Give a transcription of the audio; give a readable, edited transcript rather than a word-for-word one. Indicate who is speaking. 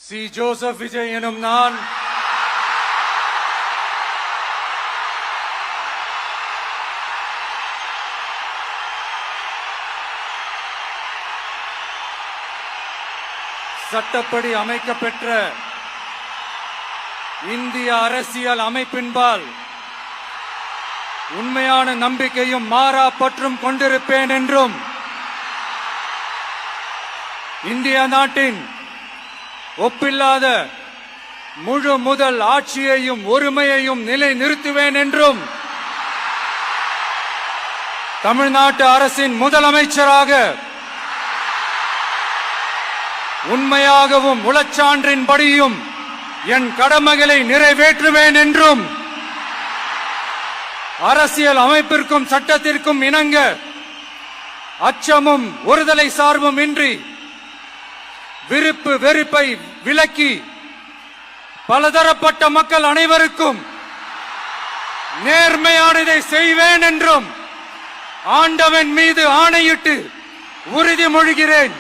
Speaker 1: C. Joseph Vijay எனும் நான் சட்டப்படி அமைக்கப்பெற்ற இந்திய அரசியல் அமைப்பின்பால் உண்மையான நம்பிக்கையும் மாறா பற்றும் கொண்டிருப்பேன் என்றும் இந்திய நாட்டின் ஒப்பில்லாத முழு முதல் ஆட்சியையும் ஒருமையையும் நிலை நிறுத்துவேன் என்றும் தமிழ்நாட்டு அரசின் முதலமைச்சராக உண்மையாகவும் உளச்சான்றின்படியும் என் கடமைகளை நிறைவேற்றுவேன் என்றும் அரசியல் அமைப்பிற்கும் சட்டத்திற்கும் இணங்க அச்சமும் ஒருதலை சார்பும் இன்றி விருப்பு வெறுப்பை விலக்கி பலதரப்பட்ட மக்கள் அனைவருக்கும் நேர்மையானதை செய்வேன் என்றும் ஆண்டவன் மீது ஆணையிட்டு உறுதிமொழிகிறேன்.